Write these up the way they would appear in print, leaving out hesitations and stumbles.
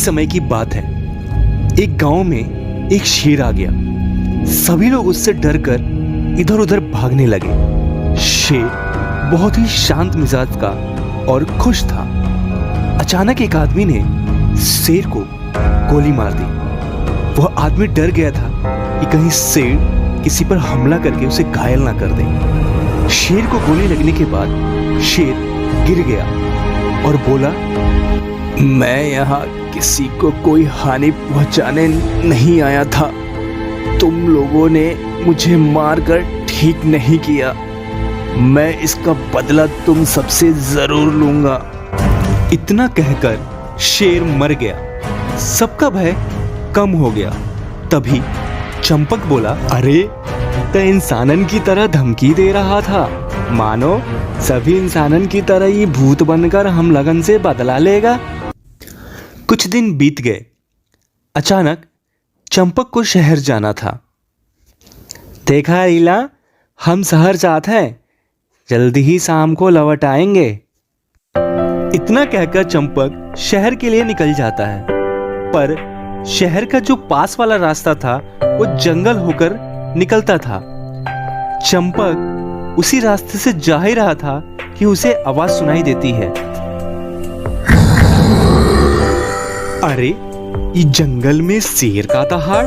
समय की बात है। एक गांव में एक शेर आ गया। सभी लोग उससे डरकर इधर उधर भागने लगे। शेर बहुत ही शांत मिजाज का और खुश था। अचानक एक आदमी ने शेर को गोली मार दी। वह आदमी डर गया था कि कहीं शेर किसी पर हमला करके उसे घायल ना कर दे। शेर को गोली लगने के बाद शेर गिर गया और बोला, मैं यहाँ किसी को कोई हानि पहुंचाने नहीं आया था। तुम लोगों ने मुझे मारकर ठीक नहीं किया। मैं इसका बदला तुम सबसे जरूर लूंगा। इतना कहकर शेर मर गया। सबका भय कम हो गया। तभी चंपक बोला, अरे तो इंसानन की तरह धमकी दे रहा था। मानो सभी इंसानन की तरह ही भूत बनकर हम लगन से बदला लेगा। कुछ दिन बीत गए। अचानक चंपक को शहर जाना था। देखा रीला, हम शहर जाते हैं, जल्दी ही शाम को लौट आएंगे। इतना कहकर चंपक शहर के लिए निकल जाता है। पर शहर का जो पास वाला रास्ता था वो जंगल होकर निकलता था। चंपक उसी रास्ते से जा ही रहा था कि उसे आवाज सुनाई देती है, अरे ये जंगल में शेर का दहाड़।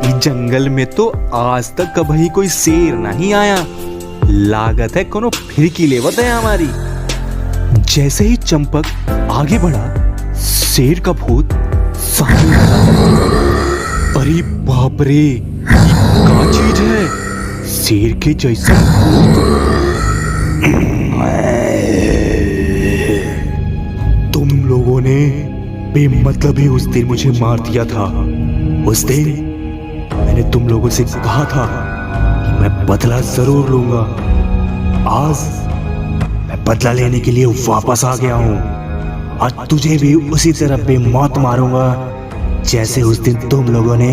ये जंगल में तो आज तक कभी कोई शेर नहीं आया। लागत है कोनो फिरकी लेवत है हमारी। जैसे ही चंपक आगे बढ़ा, शेर का भूत सामने खड़ा। अरे बाप रे, ये क्या चीज है? शेर के जैसा भूत। तुम लोगों ने बेमतलब ही उस दिन मुझे मार दिया था। उस दिन मैंने तुम लोगों से कहा था कि मैं बदला जरूर लूंगा। आज मैं बदला लेने के लिए वापस आ गया हूँ। आज तुझे भी उसी तरह बेमौत मारूंगा जैसे उस दिन तुम लोगों ने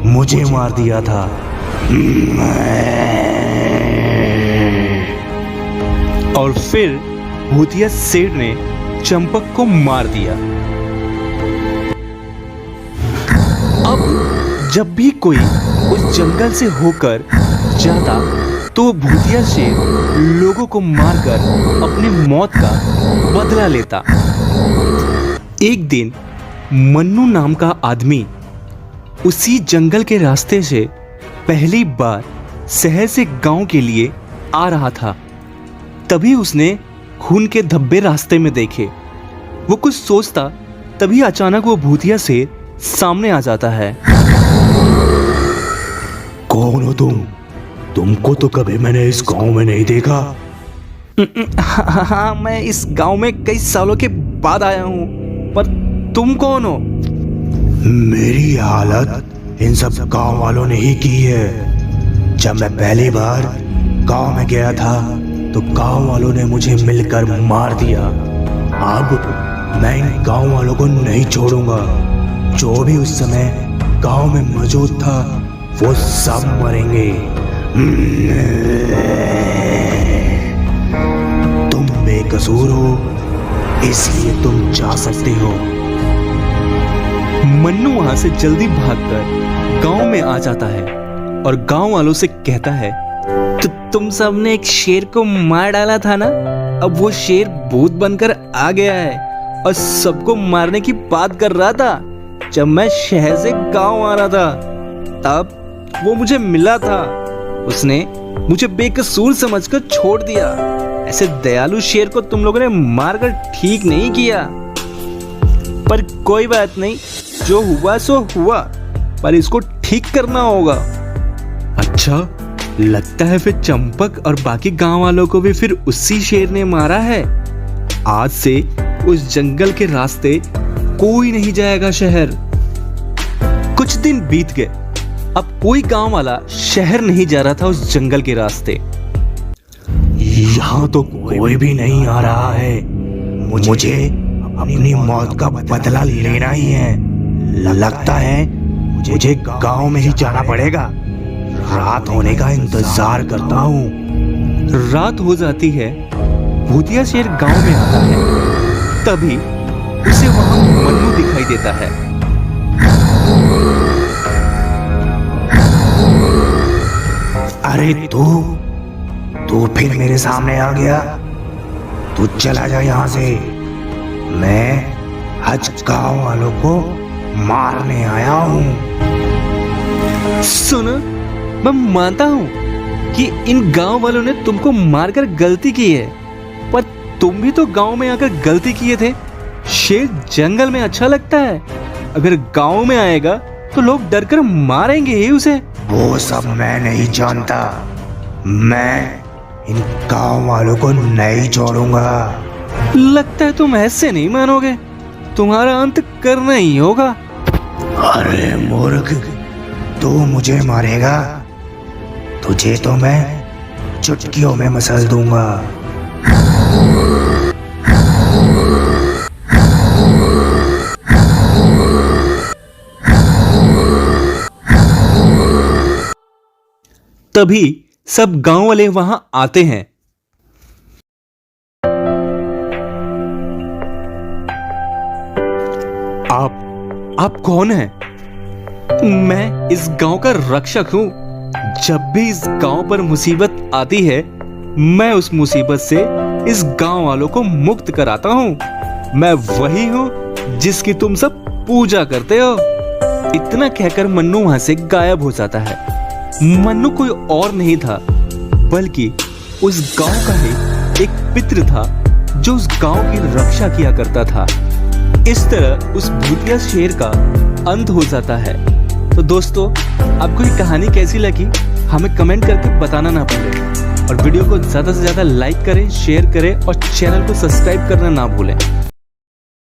मुझे मार दिया था। और फिर भूतिया शेर ने चंपक को मार दिया। अब जब भी कोई उस जंगल से होकर जाता तो भूतिया शेर लोगों को मारकर अपनी मौत का बदला लेता। एक दिन मन्नू नाम का आदमी उसी जंगल के रास्ते से पहली बार शहर से गांव के लिए आ रहा था। तभी उसने खून के धब्बे रास्ते में देखे। वो कुछ सोचता, तभी अचानक वो भूतिया शेर सामने आ जाता है। कौन हो तुम? तुमको तो कभी मैंने इस गांव में नहीं देखा। हाँ, मैं इस गांव में कई सालों के बाद आया हूँ, पर तुम कौन हो? मेरी हालत इन सब गांव वालों ने ही की है। जब मैं पहली बार गांव में गया था तो गांव वालों ने मुझे मिलकर मार दिया। अब मैं इन गांव वालों को नहीं छोड़ूंगा। जो भी उस समय गांव में मौजूद था वो सब मरेंगे। तुम बेकसूर हो, इसलिए तुम जा सकते हो। मन्नू वहां से जल्दी भागकर गांव में आ जाता है और गांव वालों से कहता है, तो तुम सबने एक शेर को मार डाला था ना? अब वो शेर भूत बनकर आ गया है और सबको मारने की बात कर रहा था। जब मैं शहर से गांव आ रहा था तब वो मुझे मिला था। उसने मुझे बेकसूर समझकर छोड़ दिया। ऐसे दयालु शेर को तुम लोगों ने मारकर ठीक नहीं किया। पर कोई बात नहीं, जो हुआ सो हुआ, पर इसको ठीक करना होगा। अच्छा, लगता है फिर चंपक और बाकी गांव वालों को भी फिर उसी शेर ने मारा है। आज से उस जंगल के रास्ते कोई नहीं जाएगा शहर। कुछ दिन बीत गए। अब कोई गांव वाला शहर नहीं जा रहा था उस जंगल के रास्ते। यहाँ तो कोई भी नहीं आ रहा है। मुझे अपनी मौत का बदला लेना ही है। लगता है मुझे गांव में ही जाना पड़ेगा। रात होने का इंतजार करता हूँ। रात हो जाती है। भूतिया शेर गांव में आता है। तभी उसे वहां मन्नू मन्नू दिखाई देता है। अरे तू फिर मेरे सामने आ गया। तू चला जा यहाँ से। मैं आज गांव वालों को मारने आया हूँ। सुनो, मैं मानता हूँ कि इन गांव वालों ने तुमको मारकर गलती की है, पर तुम भी तो गांव में आकर गलती किए थे। शेर जंगल में अच्छा लगता है, अगर गांव में आएगा तो लोग डरकर मारेंगे ही उसे। वो सब मैं नहीं जानता। मैं इन गांव वालों को नहीं छोड़ूंगा। लगता है तुम ऐसे नहीं मानोगे, तुम्हारा अंत करना ही होगा। अरे मूर्ख, तू मुझे मारेगा? तुझे तो मैं चुटकियों में मसल दूंगा। तभी सब गांव वाले वहां आते हैं। आप कौन हैं? मैं इस गांव का रक्षक हूं। जब भी इस गांव पर मुसीबत आती है, मैं उस मुसीबत से इस गांव वालों को मुक्त कराता हूं। मैं वही हूं जिसकी तुम सब पूजा करते हो। इतना कहकर मन्नू वहां से गायब हो जाता है। मन्नू कोई और नहीं था, बल्कि उस गांव का ही एक पितृ था जो उस गांव की रक्षा किया करता था। इस तरह उस भूतिया शेर का अंत हो जाता है। तो दोस्तों, आपको ये कहानी कैसी लगी हमें कमेंट करके बताना ना भूलें, और वीडियो को ज्यादा से ज्यादा लाइक करें, शेयर करें और चैनल को सब्सक्राइब करना ना भूलें।